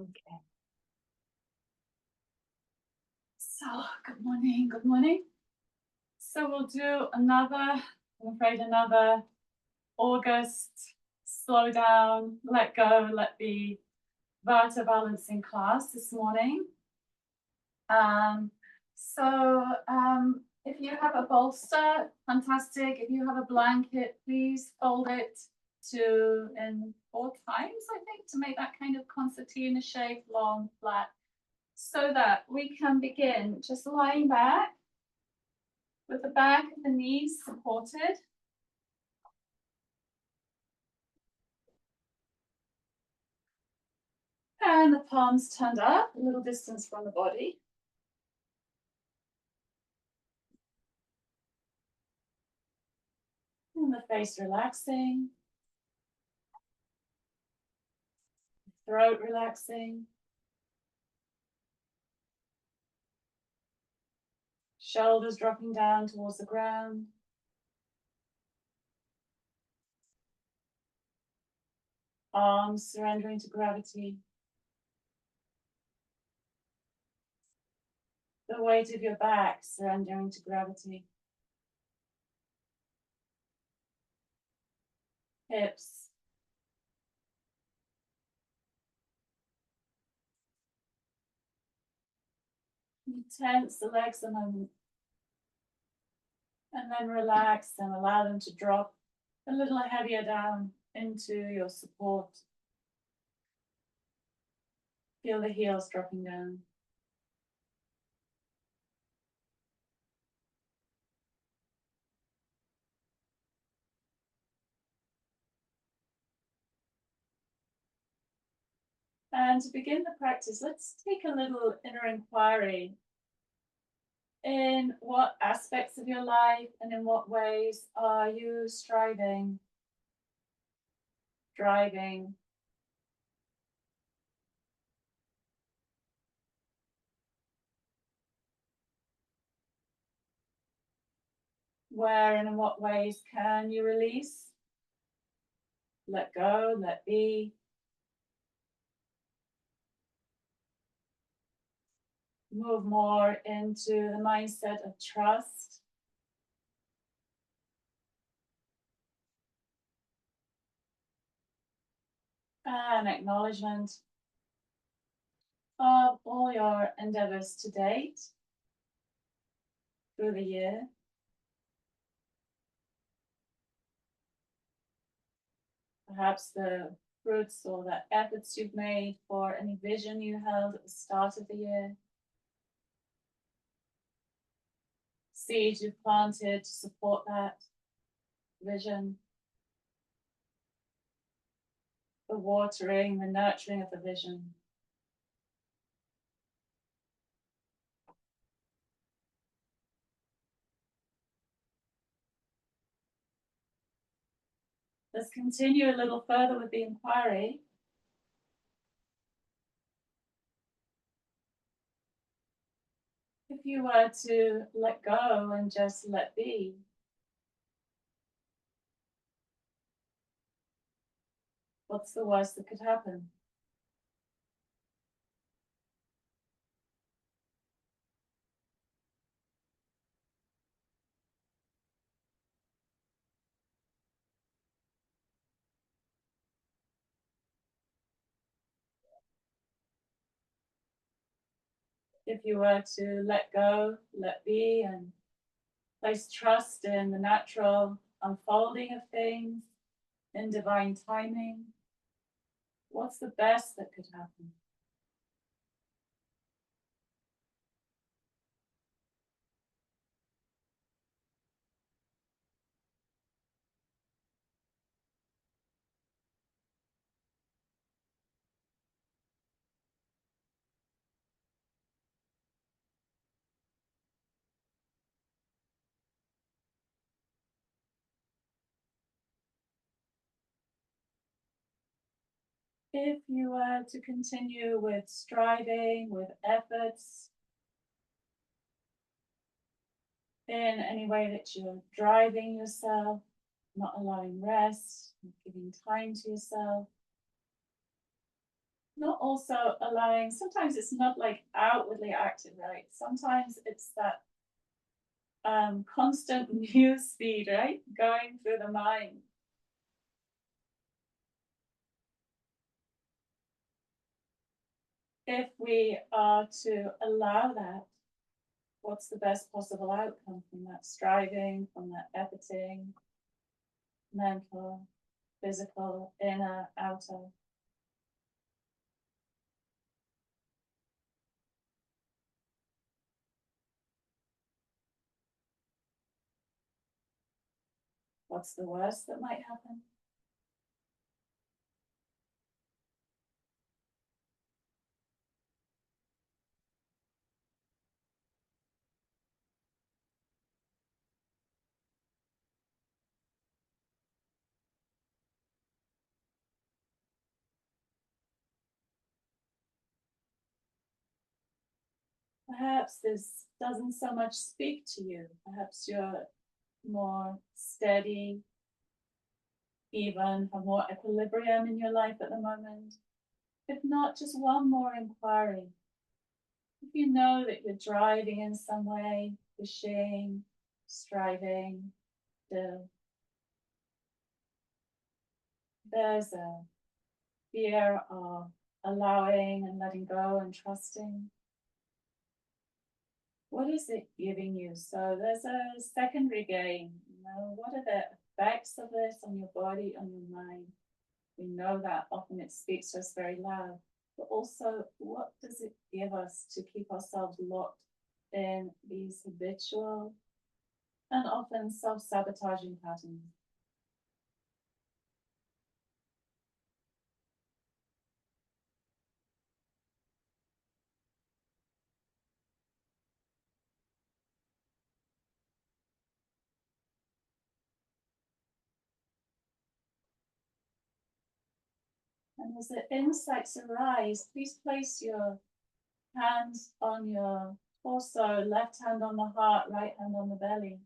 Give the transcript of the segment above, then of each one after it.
Okay. So, good morning. Good morning. So, we'll do another, I'm afraid, another August slow down, let go, let be Vata balancing class this morning. Um, if you have a bolster, fantastic. If you have a blanket, please fold it in 4 times, I think, to make that kind of concertina shape, long, flat, so that we can begin just lying back with the back of the knees supported. And the palms turned up, a little distance from the body. And the face relaxing. Throat relaxing. Shoulders dropping down towards the ground. Arms surrendering to gravity. The weight of your back surrendering to gravity. Hips. You tense the legs a moment. And then relax and allow them to drop a little heavier down into your support. Feel the heels dropping down. And to begin the practice, let's take a little inner inquiry. In what aspects of your life and in what ways are you striving, driving? Where and in what ways can you release? Let go, let be. Move more into the mindset of trust. And acknowledgement of all your endeavors to date through the year. Perhaps the fruits or the efforts you've made for any vision you held at the start of the year. Seeds you've planted to support that vision. The watering, the nurturing of the vision. Let's continue a little further with the inquiry. If you were to let go and just let be, what's the worst that could happen? If you were to let go, let be, and place trust in the natural unfolding of things, in divine timing, what's the best that could happen? If you were to continue with striving, with efforts, in any way that you're driving yourself, not allowing rest, not giving time to yourself, Not also allowing, sometimes it's not like outwardly active, right? Sometimes it's that constant news feed, right? Going through the mind. If we are to allow that, what's the best possible outcome from that striving, from that efforting, mental, physical, inner, outer? What's the worst that might happen? Perhaps this doesn't so much speak to you. Perhaps you're more steady, even have more equilibrium in your life at the moment. If not, just one more inquiry. If you know that you're driving in some way, pushing, striving, still, there's a fear of allowing and letting go and trusting. What is it giving you? So there's a secondary gain. What are the effects of this on your body, on your mind? We know that often it speaks to us very loud, but also what does it give us to keep ourselves locked in these habitual and often self-sabotaging patterns? And as the insights arise, please place your hands on your torso, left hand on the heart, right hand on the belly.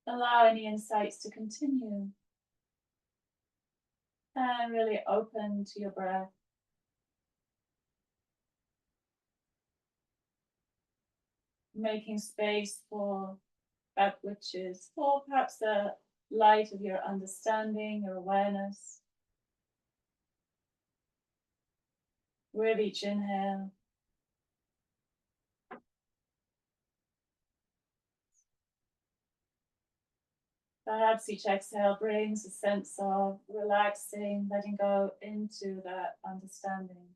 Allow any insights to continue and really open to your breath. Making space for that which is, or perhaps the light of your understanding, your awareness. With each inhale, perhaps each exhale brings a sense of relaxing, letting go into that understanding.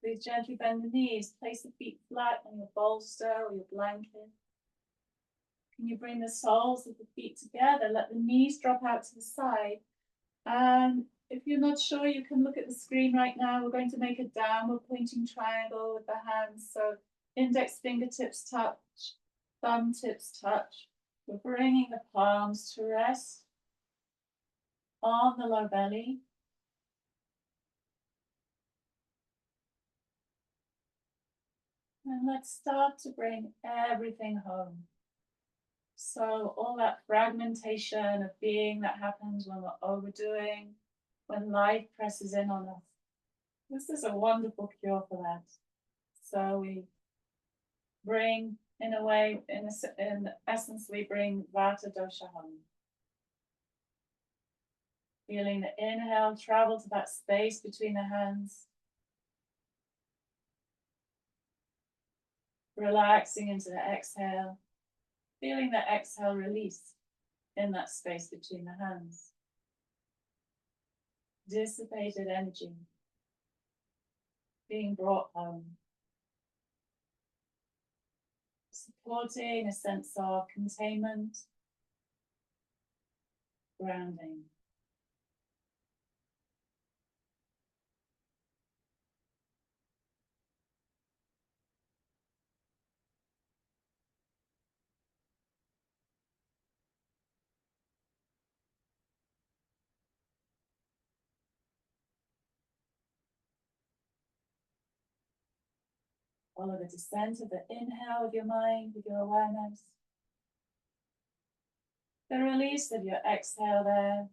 Please gently bend the knees, place the feet flat on your bolster or your blanket. Can you bring the soles of the feet together? Let the knees drop out to the side. And if you're not sure, you can look at the screen right now. We're going to make a downward pointing triangle with the hands. So index fingertips touch, thumb tips touch. We're bringing the palms to rest on the low belly. And let's start to bring everything home. So all that fragmentation of being that happens when we're overdoing, when life presses in on us. This is a wonderful cure for that. So we bring, in a way, in essence, we bring Vata dosha home. Feeling the inhale travel to that space between the hands. Relaxing into the exhale. Feeling the exhale release in that space between the hands. Dissipated energy being brought home. supporting a sense of containment, grounding. Follow the descent of the inhale of your mind with your awareness. The release of your exhale there.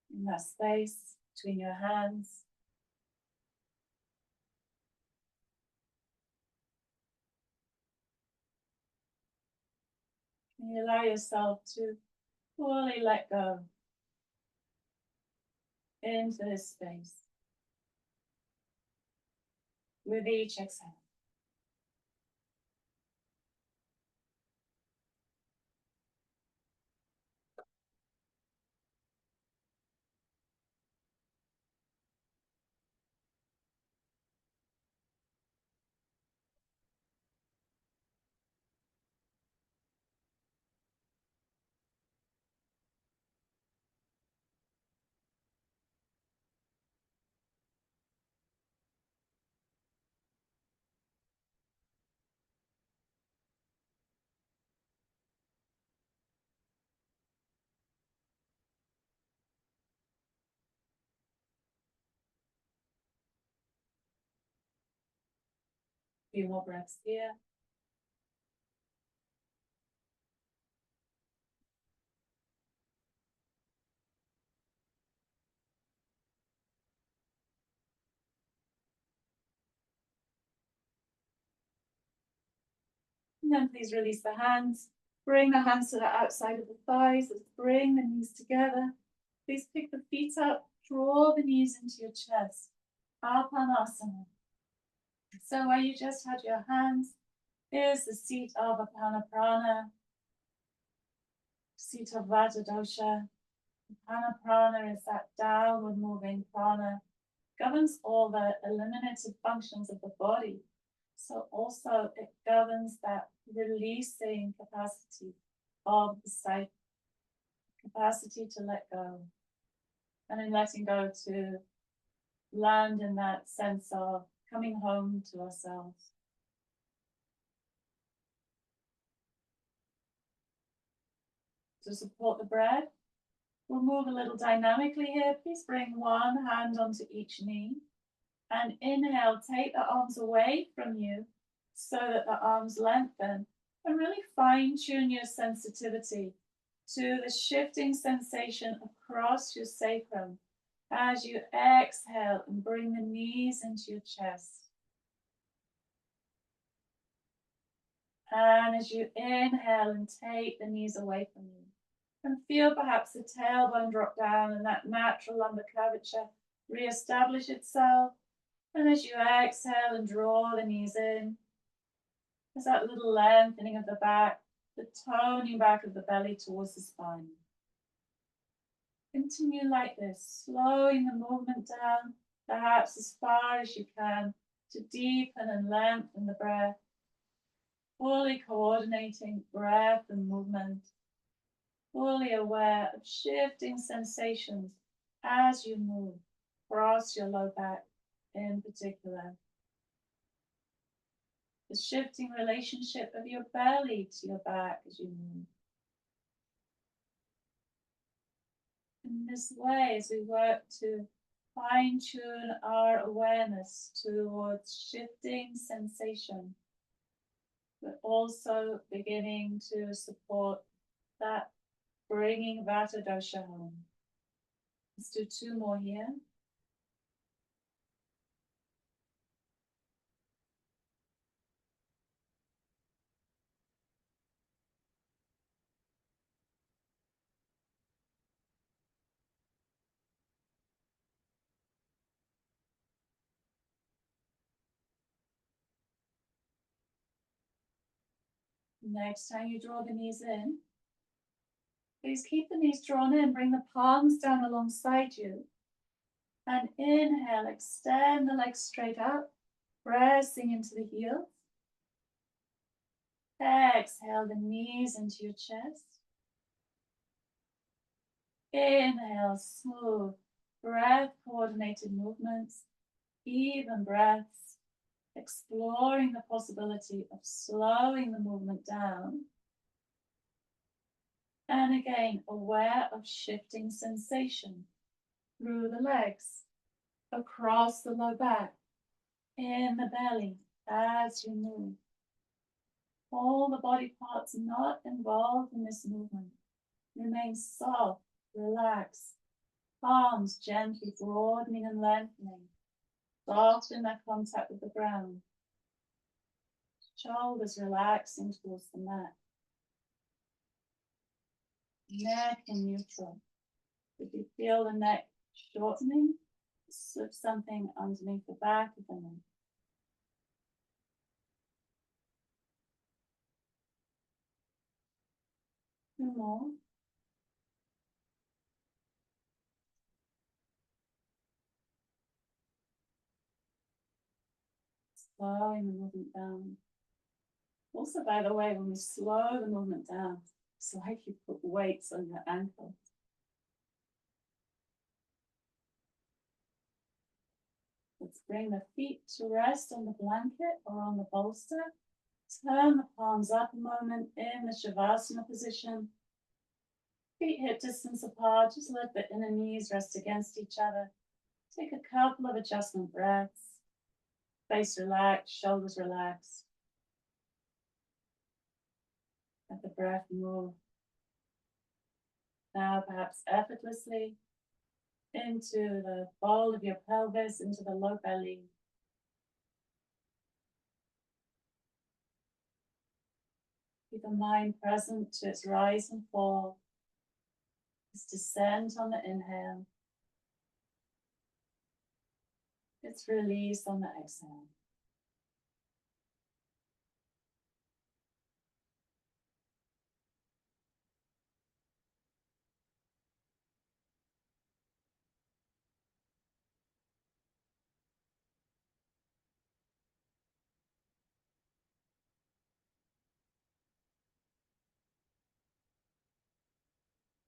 In that space between your hands. And you allow yourself to fully let go into this space with each exhale. Few more breaths here. And then please release the hands. Bring the hands to the outside of the thighs. Let's bring the knees together. Please pick the feet up. Draw the knees into your chest. Apanasana. So where you just had your hands is the seat of Apana Prana, seat of Vata dosha. Apana Prana is that downward moving prana, governs all the eliminative functions of the body. So also it governs that releasing capacity of the psyche, capacity to let go. And in letting go, to land in that sense of coming home to ourselves. To support the breath, we'll move a little dynamically here. Please bring one hand onto each knee. And inhale, take the arms away from you so that the arms lengthen. And really fine tune your sensitivity to the shifting sensation across your sacrum as you exhale and bring the knees into your chest. And as you inhale and take the knees away from you. And feel perhaps the tailbone drop down and that natural lumbar curvature reestablish itself. And as you exhale and draw the knees in, there's that little lengthening of the back, the toning back of the belly towards the spine. Continue like this, slowing the movement down, perhaps as far as you can, to deepen and lengthen the breath, fully coordinating breath and movement, fully aware of shifting sensations as you move across your low back in particular. The shifting relationship of your belly to your back as you move. In this way, as we work to fine-tune our awareness towards shifting sensation, but also beginning to support that bringing Vata dosha home. Let's do two more here. Next time you draw the knees in, please keep the knees drawn in, bring the palms down alongside you. And inhale, extend the legs straight out. Pressing into the heels. Exhale the knees into your chest. Inhale, smooth, breath coordinated movements, even breaths, exploring the possibility of slowing the movement down. And again, aware of shifting sensation through the legs, across the low back, in the belly as you move. All the body parts not involved in this movement remain soft, relaxed, palms gently broadening and lengthening, soft in their contact with the ground. Shoulders relaxing towards the mat. Neck in neutral. If you feel the neck shortening, slip something underneath the back of the neck. Two more. Slowing the movement down. Also, by the way, when we slow the movement down, it's like you put weights on your ankles. Let's bring the feet to rest on the blanket or on the bolster. Turn the palms up a moment in the Shavasana position. Feet hip distance apart, just let the inner knees rest against each other. Take a couple of adjustment breaths. Face relaxed, shoulders relaxed. Let the breath move. Now perhaps effortlessly into the bowl of your pelvis, into the low belly. Keep the mind present to its rise and fall, its descent on the inhale, its release on the exhale.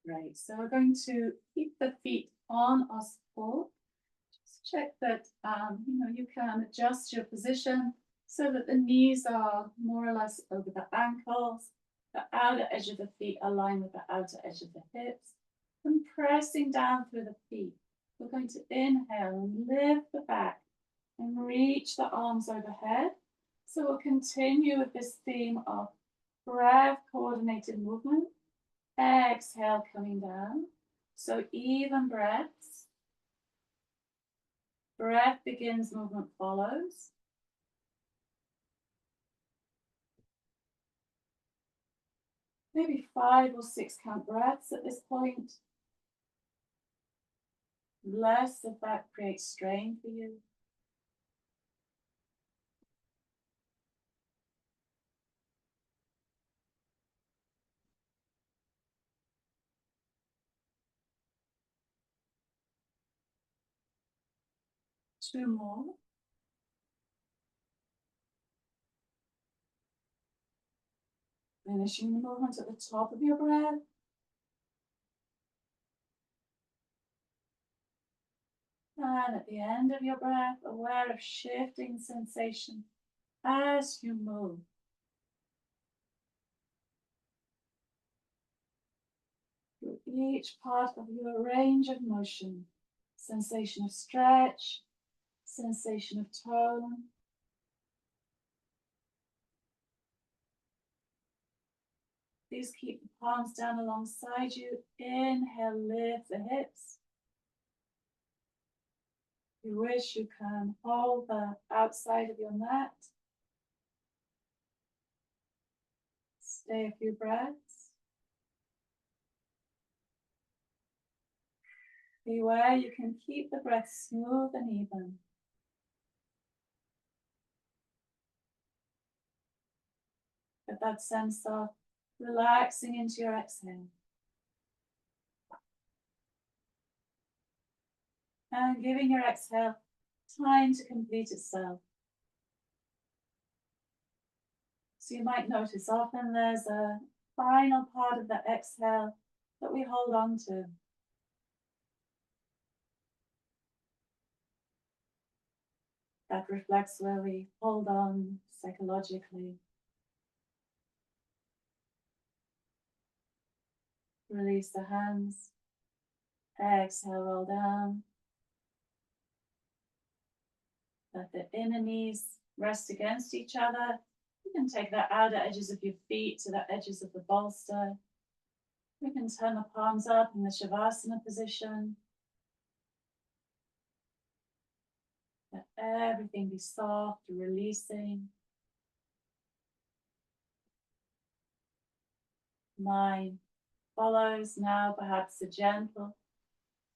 Great, so we're going to keep the feet on our support. Just check that you can adjust your position so that the knees are more or less over the ankles, the outer edge of the feet aligned with the outer edge of the hips, and pressing down through the feet. We're going to inhale and lift the back and reach the arms overhead. So we'll continue with this theme of breath coordinated movement. Exhale, coming down. So even breaths. Breath begins, movement follows. Maybe 5 or 6 count breaths at this point. Less of that creates strain for you. Two more. Finishing the movement at the top of your breath. And at the end of your breath, aware of shifting sensation as you move. Through each part of your range of motion, sensation of stretch, sensation of tone. Please keep the palms down alongside you. Inhale, lift the hips. If you wish, you can hold the outside of your mat. Stay a few breaths. Beware, you can keep the breath smooth and even. Get that sense of relaxing into your exhale. And giving your exhale time to complete itself. So you might notice often there's a final part of the exhale that we hold on to. That reflects where we hold on psychologically. Release the hands. Exhale, roll down. Let the inner knees rest against each other. You can take the outer edges of your feet to the edges of the bolster. We can turn the palms up in the Shavasana position. Let everything be soft, releasing. Mind follows now, perhaps a gentle,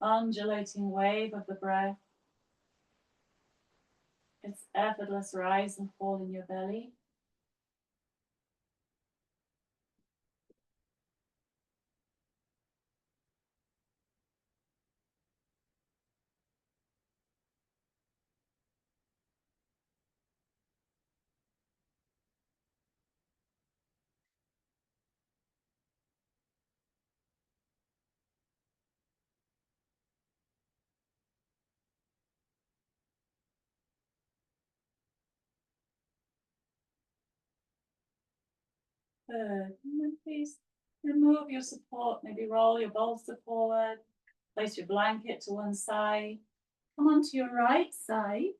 undulating wave of the breath. Its effortless rise and fall in your belly. Good. And then please remove your support. Maybe roll your bolster forward. Place your blanket to one side. Come onto your right side.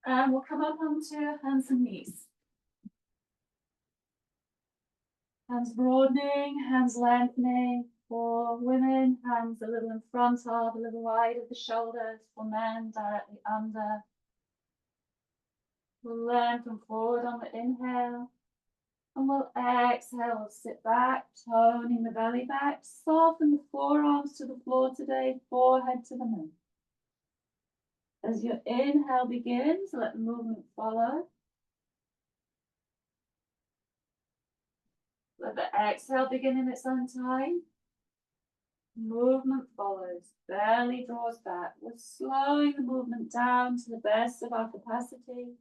And we'll come up onto hands and knees. Hands broadening, hands lengthening. For women, hands a little in front of, a little wide of the shoulders. For men, directly under. We'll lengthen forward on the inhale. And we'll exhale, we'll sit back, toning the belly back. Soften the forearms to the floor today, forehead to the moon. As your inhale begins, let the movement follow. Let the exhale begin in its own time. Movement follows, belly draws back. We're slowing the movement down to the best of our capacity.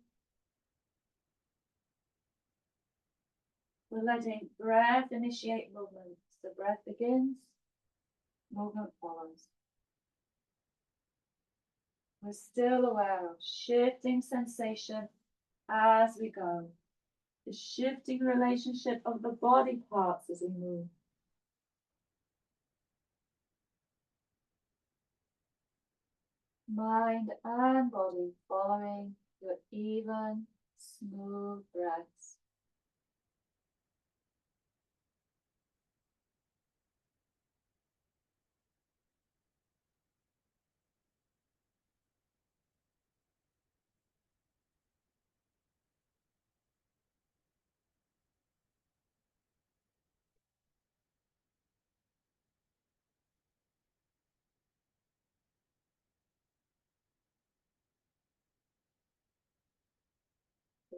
We're letting breath initiate movement. So breath begins, movement follows. We're still aware of shifting sensation as we go. The shifting relationship of the body parts as we move. Mind and body following your even, smooth breaths.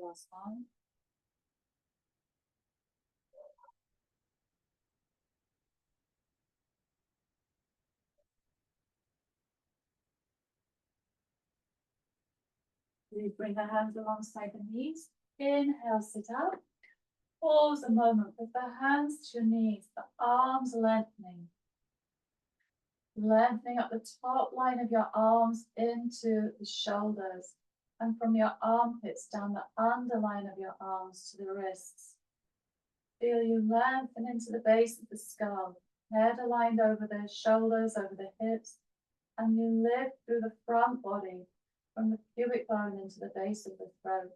Last one. We bring the hands alongside the knees. Inhale, sit up. Pause a moment with the hands to your knees, the arms lengthening. Lengthening up the top line of your arms into the shoulders and from your armpits down the underline of your arms to the wrists. Feel you lengthen into the base of the skull, head aligned over the shoulders, over the hips, and you lift through the front body from the pubic bone into the base of the throat.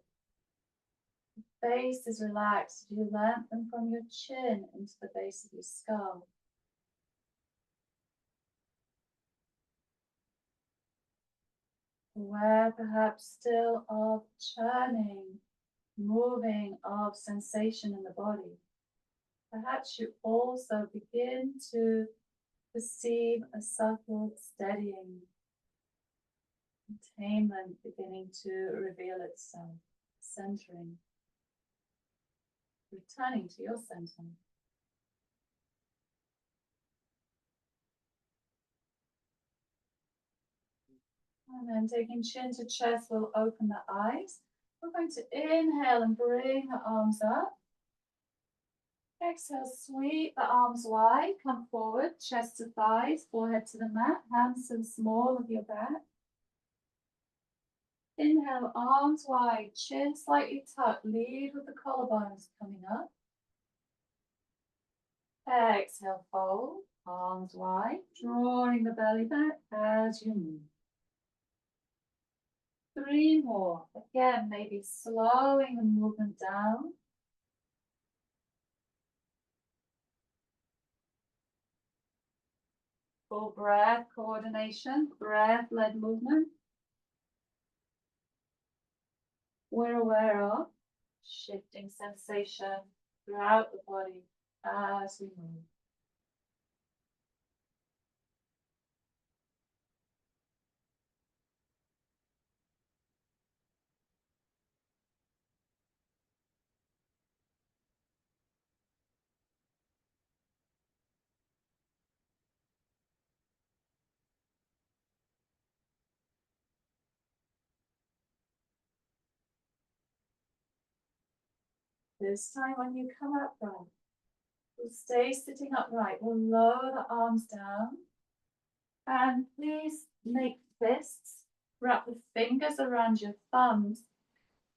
The face is relaxed. You lengthen from your chin into the base of your skull. Aware perhaps still of churning, moving of sensation in the body. Perhaps you also begin to perceive a subtle steadying, containment beginning to reveal itself, centering, returning to your center. And then taking chin to chest, we'll open the eyes. We're going to inhale and bring the arms up. Exhale, sweep the arms wide, come forward, chest to thighs, forehead to the mat, hands to the small of your back. Inhale, arms wide, chin slightly tucked, lead with the collarbones coming up. Exhale, fold, arms wide, drawing the belly back as you move. 3 more. Again, maybe slowing the movement down. Full breath coordination, breath-led movement. We're aware of shifting sensation throughout the body as we move. This time when you come upright, we'll stay sitting upright. We'll lower the arms down. And please make fists. Wrap the fingers around your thumbs.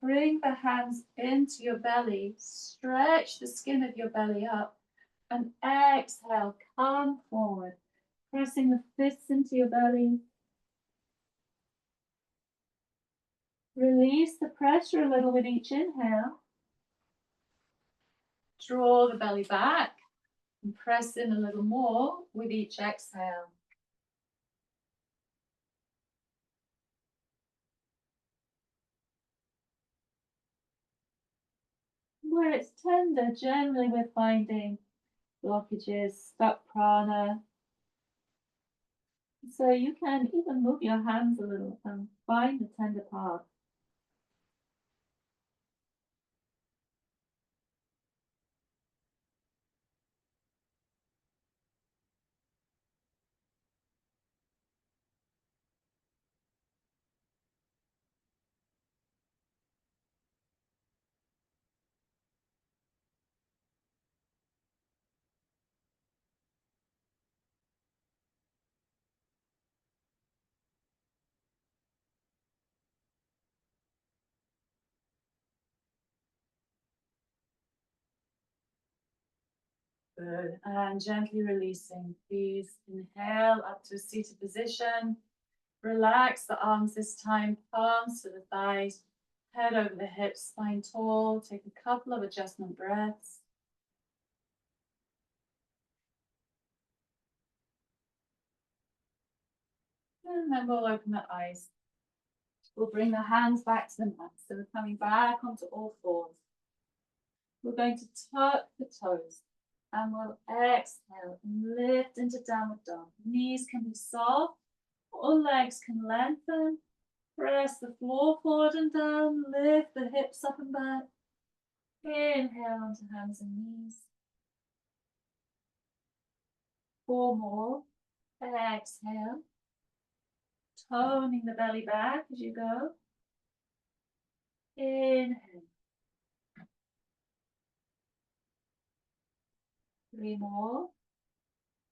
Bring the hands into your belly. Stretch the skin of your belly up. And exhale, come forward. Pressing the fists into your belly. Release the pressure a little with each inhale. Draw the belly back and press in a little more with each exhale. Where it's tender, generally we're finding blockages, stuck prana. So you can even move your hands a little and find the tender part. Good. And gently releasing. Please inhale up to a seated position. Relax the arms this time, palms to the thighs, head over the hips, spine tall. Take a couple of adjustment breaths. And then we'll open the eyes. We'll bring the hands back to the mat. So we're coming back onto all fours. We're going to tuck the toes. And we'll exhale and lift into downward dog. Knees can be soft or legs can lengthen. Press the floor forward and down. Lift the hips up and back. Inhale onto hands and knees. 4 more. Exhale. Toning the belly back as you go. Inhale. 3 more.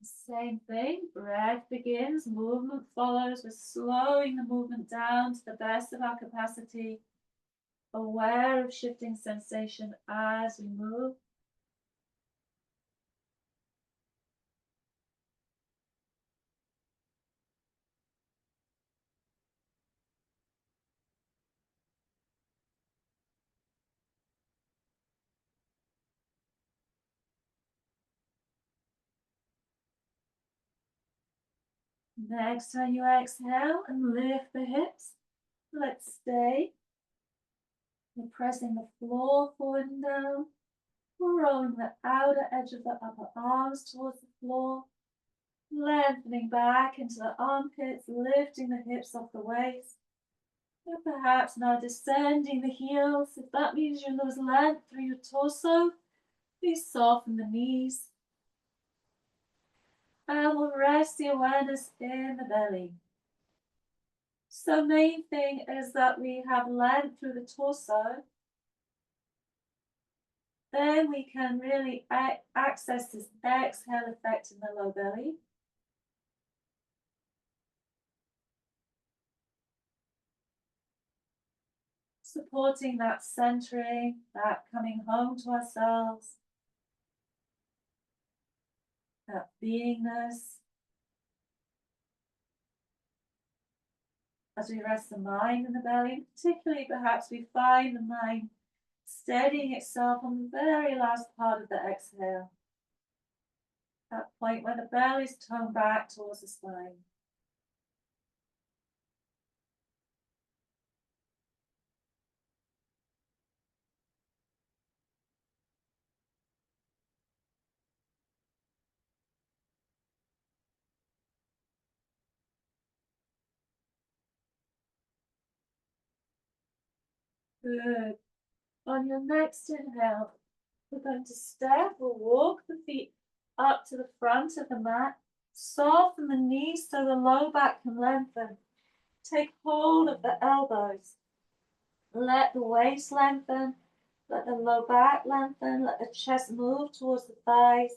Same thing. Breath begins. Movement follows. We're slowing the movement down to the best of our capacity. Aware of shifting sensation as we move. Next time you exhale and lift the hips, let's stay. We're pressing the floor forward and down. We're rolling the outer edge of the upper arms towards the floor. Lengthening back into the armpits, lifting the hips off the waist. And perhaps now descending the heels. If that means you lose length through your torso, please soften the knees. And we'll rest the awareness in the belly. So main thing is that we have length through the torso. Then we can really access this exhale effect in the low belly. Supporting that centering, that coming home to ourselves, that beingness. As we rest the mind in the belly, particularly perhaps we find the mind steadying itself on the very last part of the exhale. That point where the belly is toned back towards the spine. Good. On your next inhale, we're going to step or walk the feet up to the front of the mat. Soften the knees so the low back can lengthen. Take hold of the elbows. Let the waist lengthen. Let the low back lengthen. Let the chest move towards the thighs.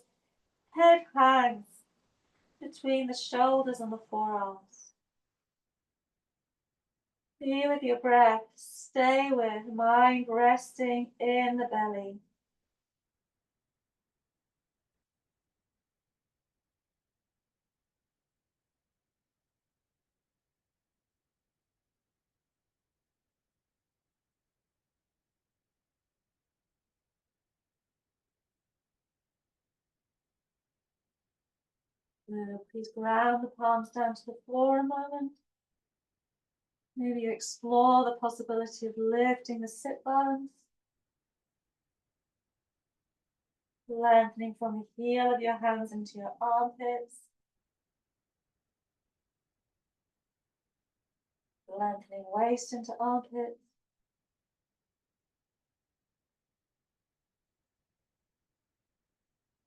Head hangs between the shoulders and the forearms. Be with your breath. Stay with mind resting in the belly. Please ground the palms down to the floor a moment. Maybe you explore the possibility of lifting the sit bones. Lengthening from the heel of your hands into your armpits. Lengthening waist into armpits.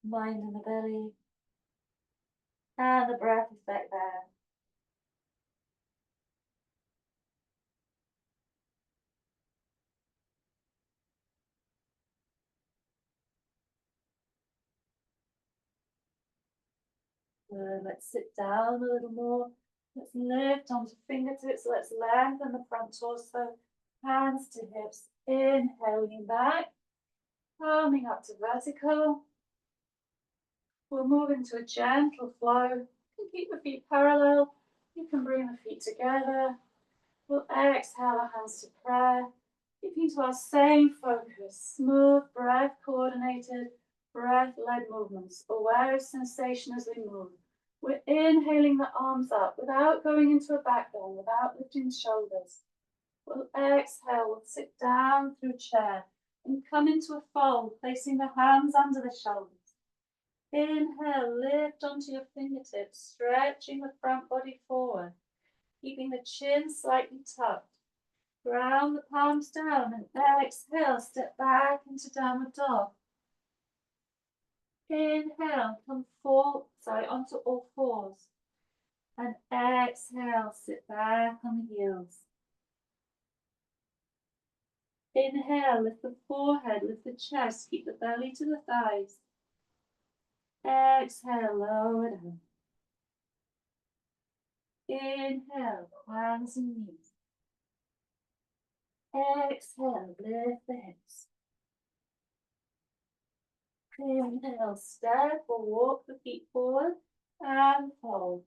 Mind in the belly. And the breath effect there. Let's sit down a little more. Let's lift onto fingertips. Let's lengthen the front torso. Hands to hips. Inhaling back. Coming up to vertical. We'll move into a gentle flow. You can keep the feet parallel. You can bring the feet together. We'll exhale our hands to prayer. Keeping to our same focus. Smooth breath, coordinated breath-led movements. Aware of sensation as we move. We're inhaling the arms up without going into a back bend, without lifting the shoulders. We'll exhale, we'll sit down through chair and come into a fold, placing the hands under the shoulders. Inhale, lift onto your fingertips, stretching the front body forward, keeping the chin slightly tucked. Ground the palms down and exhale, step back into downward dog. Inhale, come forward, onto all fours. And exhale, sit back on the heels. Inhale, lift the forehead, lift the chest, keep the belly to the thighs. Exhale, lower down. Inhale, hands and knees. Exhale, lift the hips. Inhale, step or walk the feet forward and fold.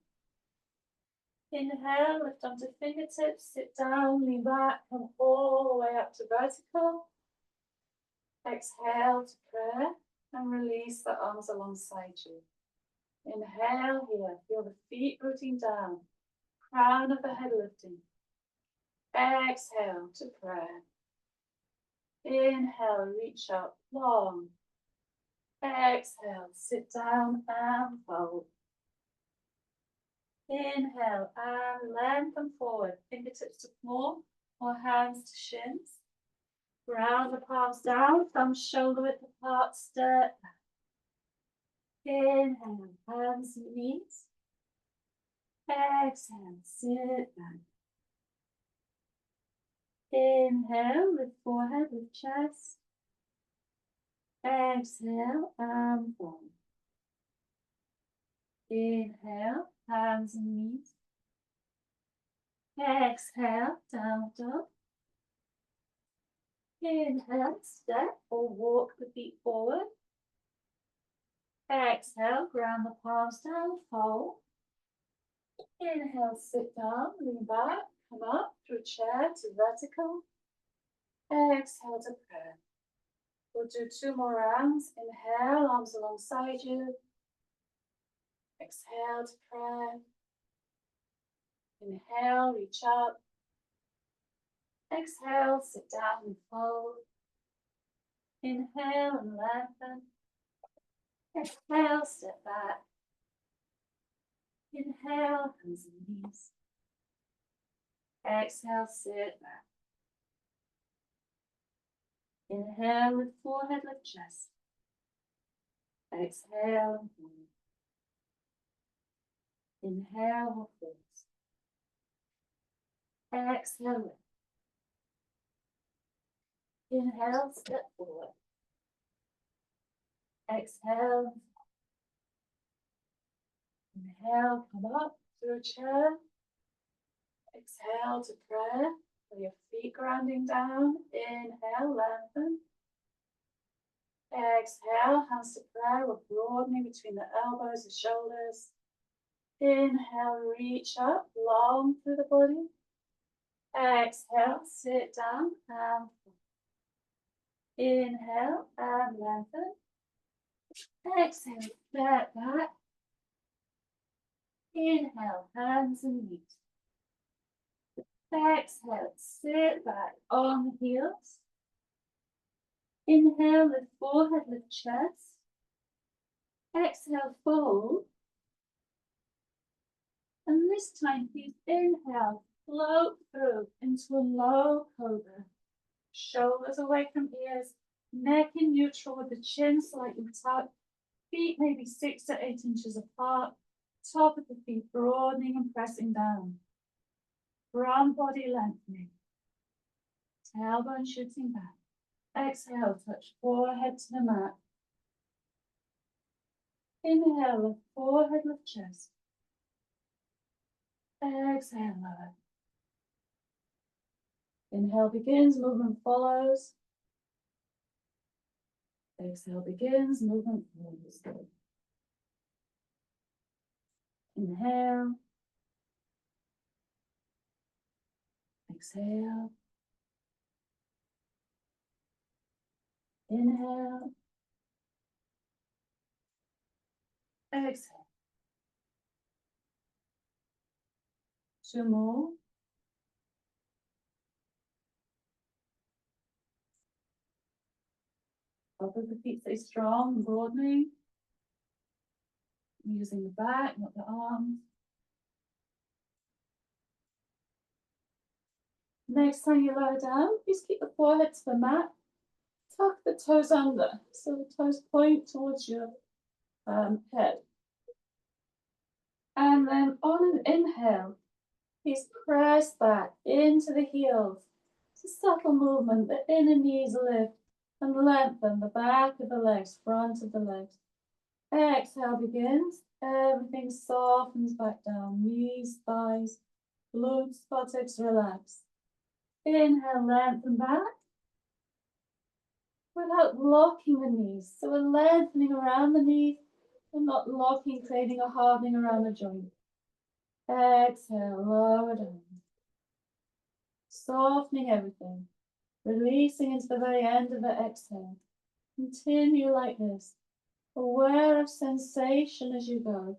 Inhale, lift onto fingertips, sit down, lean back, come all the way up to vertical. Exhale to prayer and release the arms alongside you. Inhale here, feel the feet rooting down, crown of the head lifting. Exhale to prayer. Inhale, reach up long. Exhale, sit down and fold. Inhale and lengthen forward, fingertips to floor or hands to shins. Ground the palms down, thumbs shoulder width apart, step back. Inhale, hands and knees. Exhale, sit back. Inhale, lift forehead, lift chest. Exhale, and fold. Inhale, hands and knees. Exhale, down dog. Inhale, step or walk the feet forward. Exhale, ground the palms down, fold. Inhale, sit down, lean back, come up through chair to vertical. Exhale to prayer. We'll do 2 more rounds. Inhale, arms alongside you. Exhale to prayer. Inhale, reach up. Exhale, sit down and fold. Inhale and lengthen. Exhale, step back. Inhale, hands and knees. Exhale, sit back. Inhale, lift forehead, lift chest. Exhale and fold. Inhale, fold. Exhale, lift. Inhale, step forward. Exhale. Inhale, come up to a chair. Exhale to prayer. With your feet grounding down. Inhale, lengthen. Exhale, hands to prayer. We're broadening between the elbows and shoulders. Inhale, reach up, long through the body. Exhale, sit down and inhale and lengthen. Exhale, step back. Inhale, hands and knees. Exhale, sit back on the heels. Inhale, lift forehead, lift chest. Exhale, fold. And this time, please inhale, float through into a low cobra. Shoulders away from ears, neck in neutral with the chin slightly tucked, feet maybe 6 to 8 inches apart, top of the feet broadening and pressing down. Front body lengthening. Tailbone shooting back. Exhale, touch forehead to the mat. Inhale, lift forehead, lift chest. Exhale, lower. Inhale begins, movement follows. Exhale begins, movement follows. Inhale. Exhale. Inhale. Exhale. 2 more. Top of the feet stay strong, broadening. Using the back, not the arms. Next time you lower down, please keep the forehead to the mat. Tuck the toes under, so the toes point towards your head. And then on an inhale, please press back into the heels. It's a subtle movement. The inner knees lift and lengthen the back of the legs, front of the legs. Exhale begins. Everything softens back down. Knees, thighs, glutes, buttocks relax. Inhale, lengthen back. Without locking the knees. So we're lengthening around the knees and not locking, creating a hardening around the joint. Exhale, lower down. Softening everything. Releasing into the very end of the exhale. Continue like this. Aware of sensation as you go.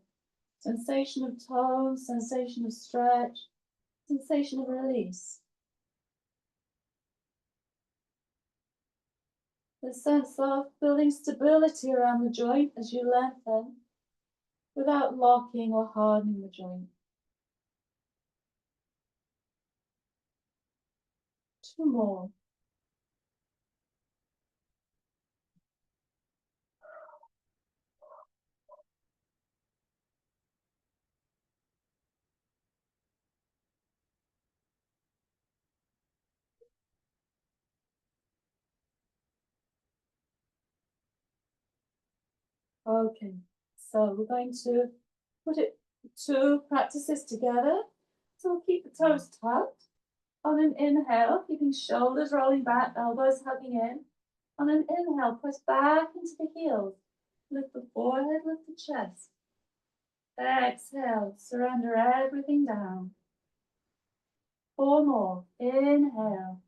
Sensation of tone, sensation of stretch, sensation of release. The sense of building stability around the joint as you lengthen without locking or hardening the joint. 2 more. Okay, so we're going to put it two practices together. So we'll keep the toes tucked. On an inhale, keeping shoulders rolling back, elbows hugging in. On an inhale, press back into the heels. Lift the forehead, lift the chest. Exhale, surrender everything down. 4 more. Inhale.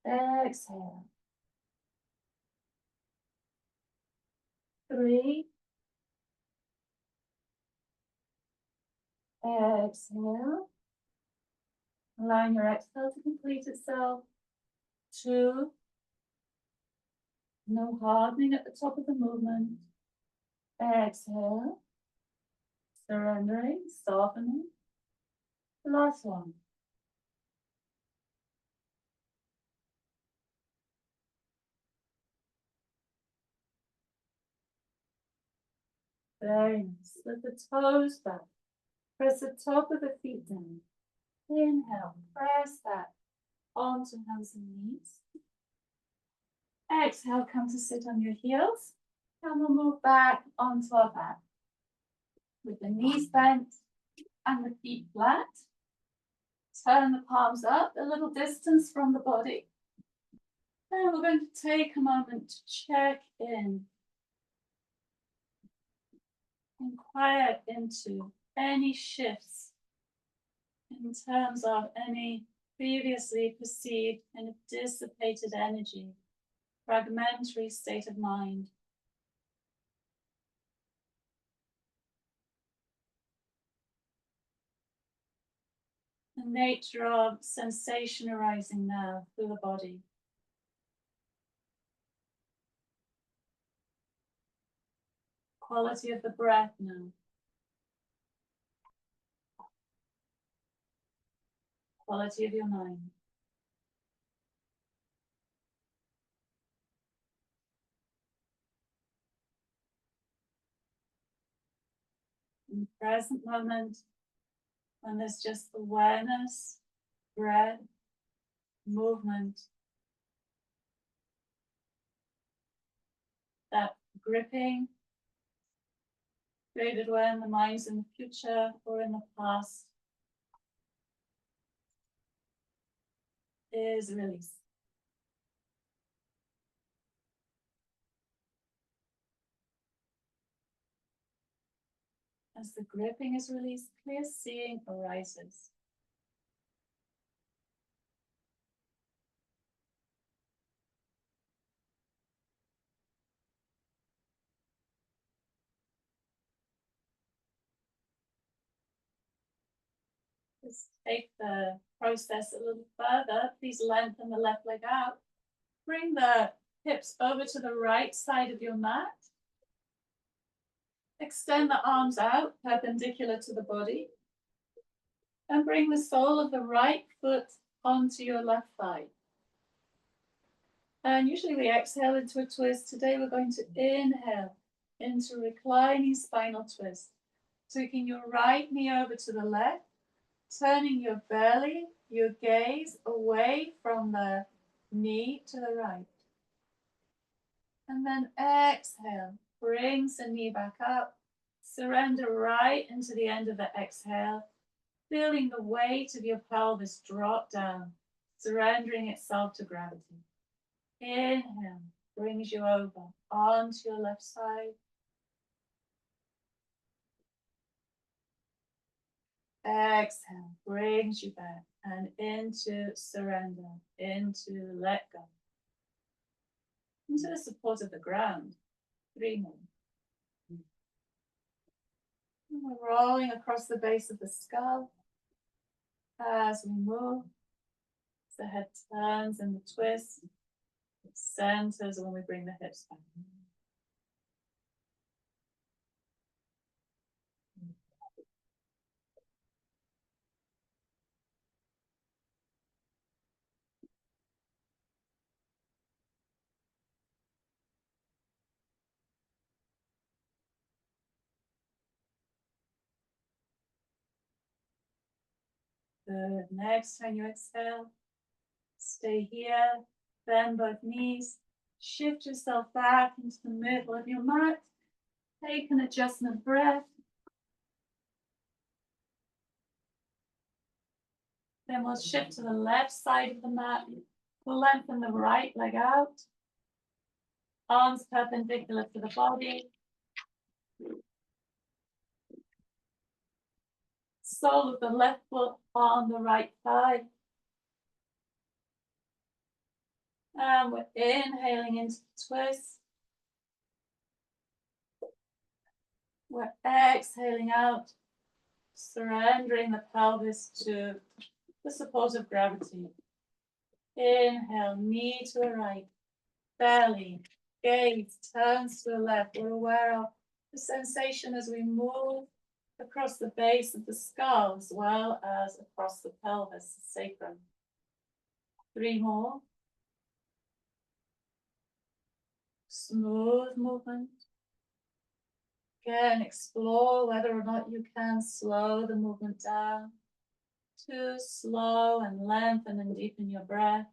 Exhale. 3. Exhale. Allowing your exhale to complete itself. 2. No hardening at the top of the movement. Exhale. Surrendering, softening. Last one. Very nice. Let the toes back. Press the top of the feet down. Inhale. Press that onto hands and knees. Exhale, come to sit on your heels. And we'll move back onto our back. With the knees bent and the feet flat. Turn the palms up a little distance from the body. And we're going to take a moment to check in. Inquire into any shifts in terms of any previously perceived kind of dissipated energy, fragmentary state of mind. The nature of sensation arising now through the body. Quality of the breath now. Quality of your mind. In the present moment, when there's just awareness, breath, movement, that gripping created when the mind's in the future or in the past is released. As the gripping is released, clear seeing arises. Let's take the process a little further. Please lengthen the left leg out. Bring the hips over to the right side of your mat. Extend the arms out, perpendicular to the body. And bring the sole of the right foot onto your left thigh. And usually we exhale into a twist. Today we're going to inhale into reclining spinal twist. Taking your right knee over to the left, turning your belly, your gaze away from the knee to the right. And then exhale, brings the knee back up, surrender right into the end of the exhale, feeling the weight of your pelvis drop down, surrendering itself to gravity. Inhale, brings you over onto your left side. Exhale, brings you back and into surrender, into let go. Into the support of the ground. 3 more. And we're rolling across the base of the skull as we move. As the head turns in the twist, it centers when we bring the hips back. Good. Next time you exhale, stay here, bend both knees, Shift yourself back into the middle of your mat. Take an adjustment breath. Then we'll shift to the left side of the mat. We'll lengthen the right leg out. Arms perpendicular to the body. Sole of the left foot on the right thigh. And we're inhaling into the twist. We're exhaling out, surrendering the pelvis to the support of gravity. Inhale, knee to the right, belly, gaze turns to the left. We're aware of the sensation as we move across the base of the skull as well as across the pelvis, the sacrum. 3 more. Smooth movement. Again, explore whether or not you can slow the movement down to slow and lengthen and deepen your breath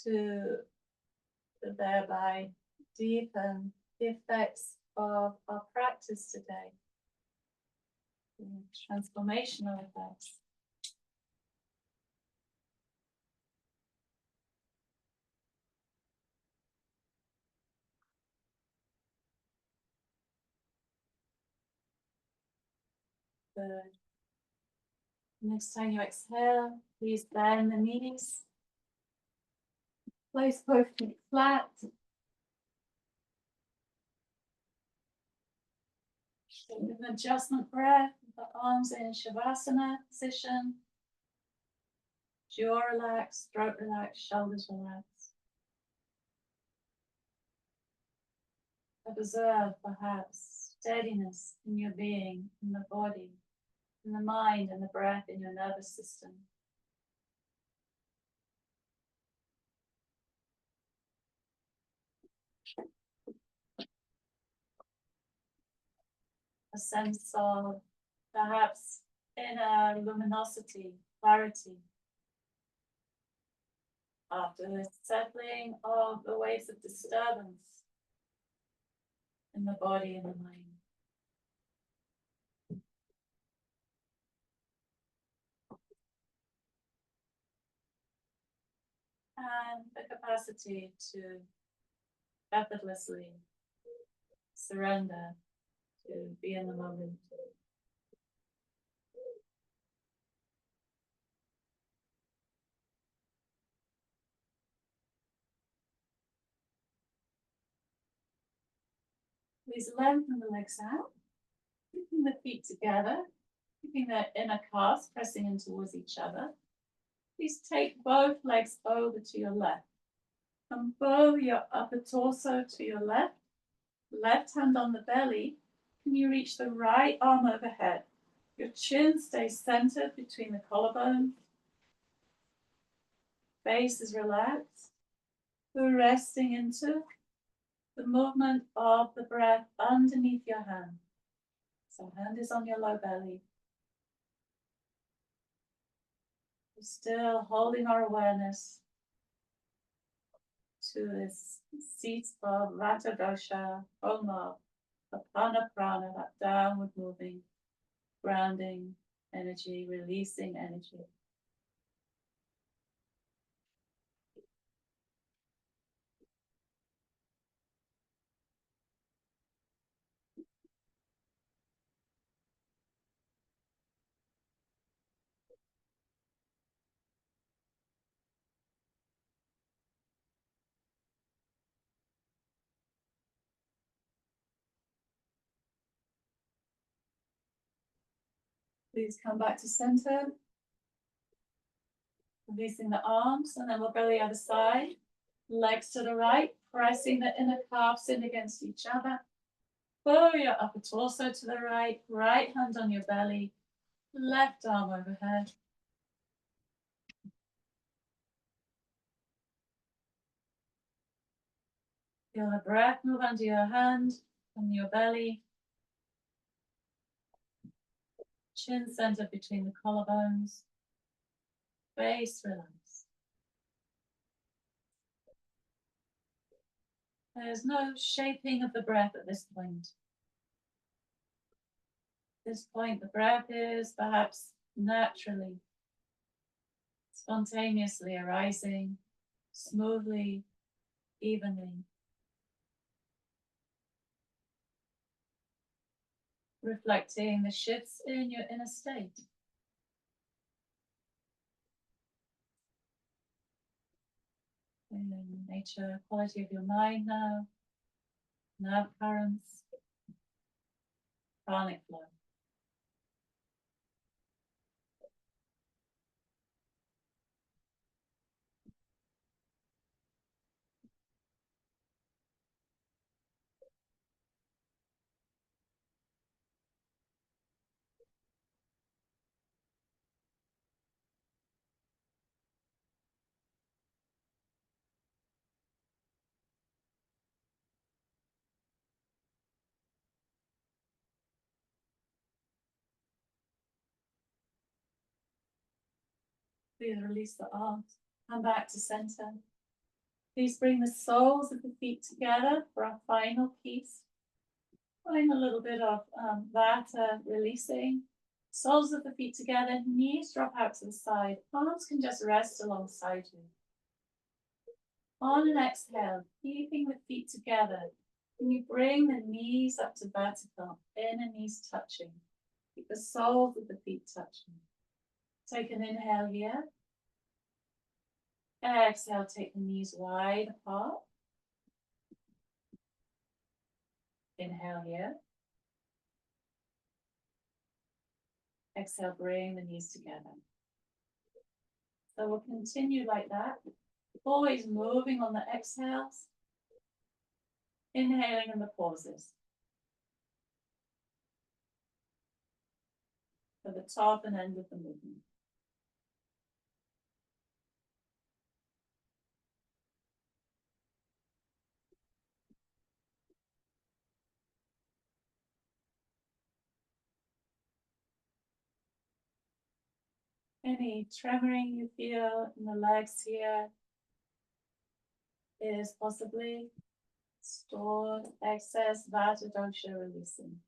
to thereby deepen the effects of our practice today, the transformational effects. Good. Next time you exhale, please bend the knees. Place both feet flat. With an adjustment breath, the arms in Shavasana position. Jaw relaxed, throat relaxed, shoulders relaxed. Observe perhaps steadiness in your being, in the body, in the mind, and the breath in your nervous system. A sense of perhaps inner luminosity, clarity, after the settling of the waves of disturbance in the body and the mind. And the capacity to effortlessly surrender, to be in the moment. Please lengthen the legs out, keeping the feet together, keeping the inner calves pressing in towards each other. Please take both legs over to your left. And bow your upper torso to your left. Left hand on the belly. Can you reach the right arm overhead? Your chin stays centered between the collarbones. Face is relaxed. We're resting into the movement of the breath underneath your hand. So hand is on your low belly. We're still holding our awareness to this seat of Vata dosha, Homa, Apana prana, that downward moving, grounding energy, releasing energy. Please come back to center. Releasing the arms, and then we'll go the other side. Legs to the right, pressing the inner calves in against each other. Bow your upper torso to the right, right hand on your belly, left arm overhead. Feel the breath move under your hand, on your belly. Chin centered between the collarbones. Face relaxed. There's no shaping of the breath at this point. At this point, the breath is perhaps naturally, spontaneously arising, smoothly, evenly, reflecting the shifts in your inner state. In nature, quality of your mind now, nerve currents, pranic flow. Please release the arms. Come back to center. Please bring the soles of the feet together for our final piece. Find a little bit of Vata releasing. Soles of the feet together, knees drop out to the side. Arms can just rest alongside you. On an exhale, keeping the feet together, can you bring the knees up to vertical, inner knees touching. Keep the soles of the feet touching. Take an inhale here. Exhale, take the knees wide apart. Inhale here. Exhale, bring the knees together. So we'll continue like that, always moving on the exhales, inhaling in the pauses. For the top and end of the movement. Any tremoring you feel in the legs here is possibly stored excess Vata dosha releasing.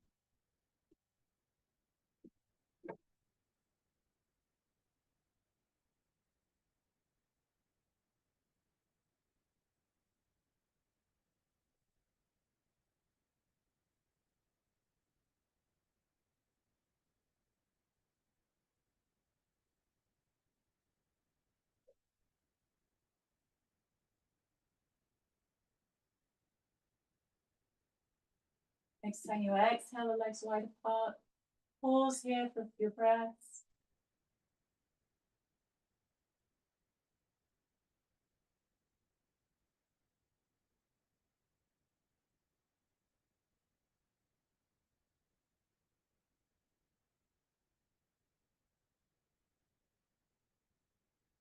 Next time you exhale, the legs wide apart. Pause here for a few breaths.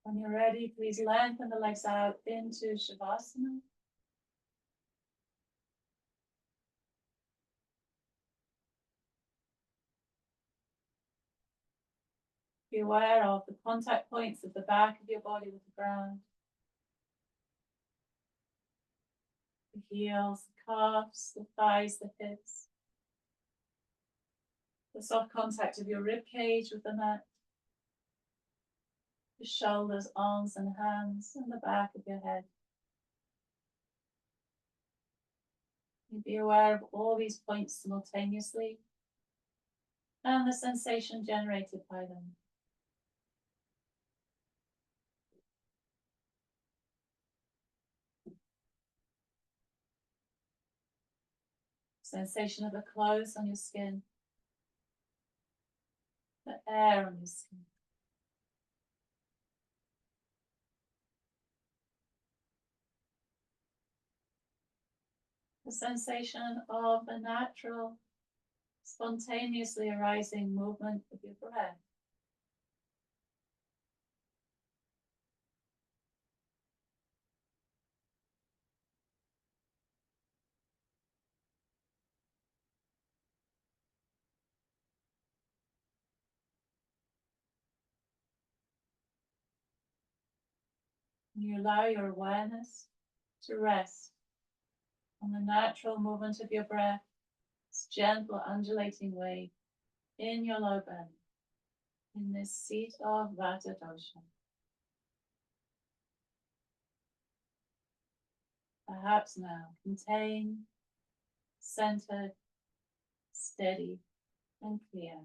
When you're ready, please lengthen the legs out into Shavasana. Be aware of the contact points of the back of your body with the ground. The heels, the calves, the thighs, the hips. The soft contact of your rib cage with the mat. The shoulders, arms and hands, and the back of your head. You be aware of all these points simultaneously and the sensation generated by them. Sensation of the clothes on your skin, the air on your skin. The sensation of the natural, spontaneously arising movement of your breath. You allow your awareness to rest on the natural movement of your breath, this gentle undulating wave in your low belly, in this seat of Vata dosha. Perhaps now contained, centered, steady, and clear.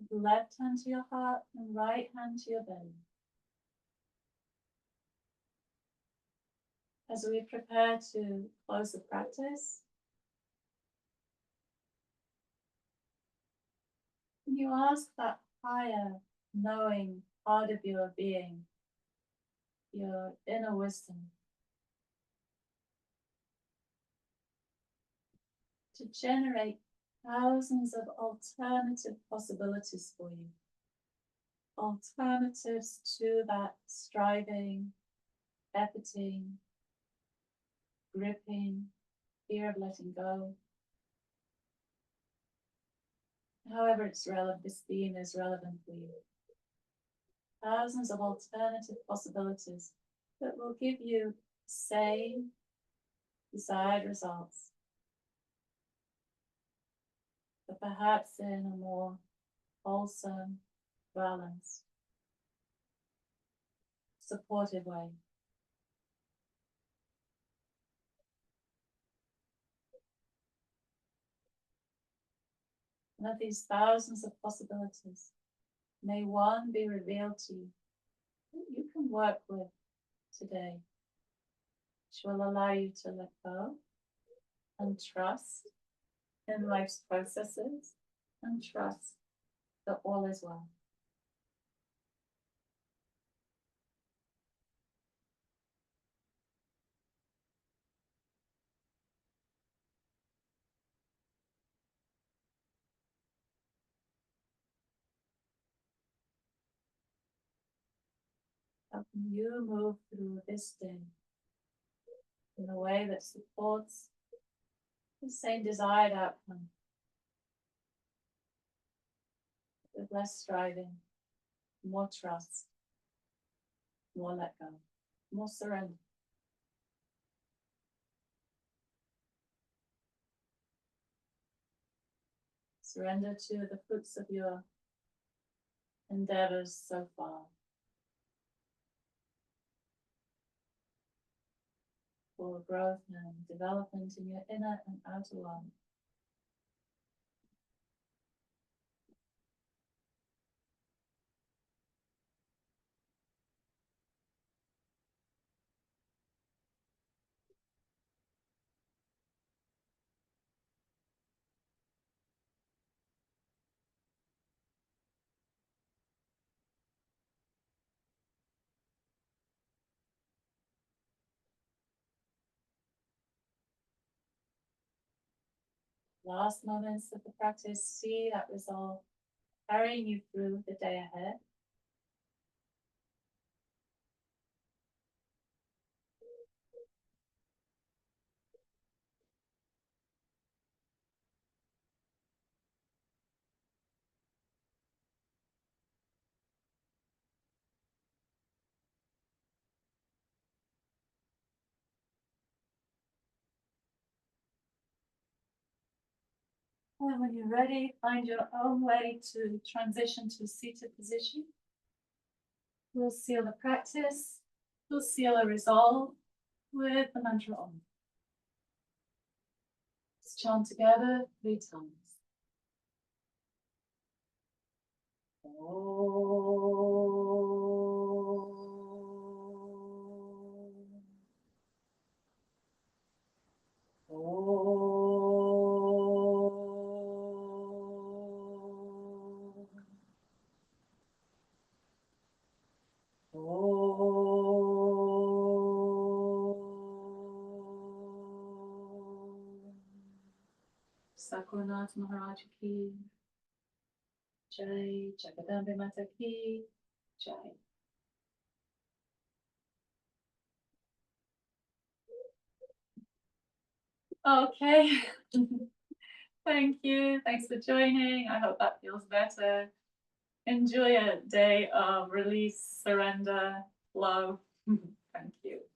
Left hand to your heart and right hand to your belly. As we prepare to close the practice, you ask that higher knowing part of your being, your inner wisdom, to generate thousands of alternative possibilities for you. Alternatives to that striving, efforting, gripping, fear of letting go. However it's relevant, this theme is relevant for you. Thousands of alternative possibilities that will give you the same desired results, but perhaps in a more wholesome, balanced, supportive way. And of these thousands of possibilities, may one be revealed to you that you can work with today, which will allow you to let go and trust in life's processes and trust that all is well. Helping you move through this day in a way that supports the same desired outcome, with less striving, more trust, more let go, more surrender. Surrender to the fruits of your endeavors so far. For growth and development in your inner and outer world. Last moments of the practice, see that resolve carrying you through the day ahead. And when you're ready, find your own way to transition to a seated position. We'll seal the practice. We'll seal a resolve with the mantra Om. Let's chant together 3 times. Sakurnath Maharaj ki Jai, Jagadambe Mata ki Jai. Okay. Thank you. Thanks for joining. I hope that feels better. Enjoy a day of release, surrender, love. Thank you.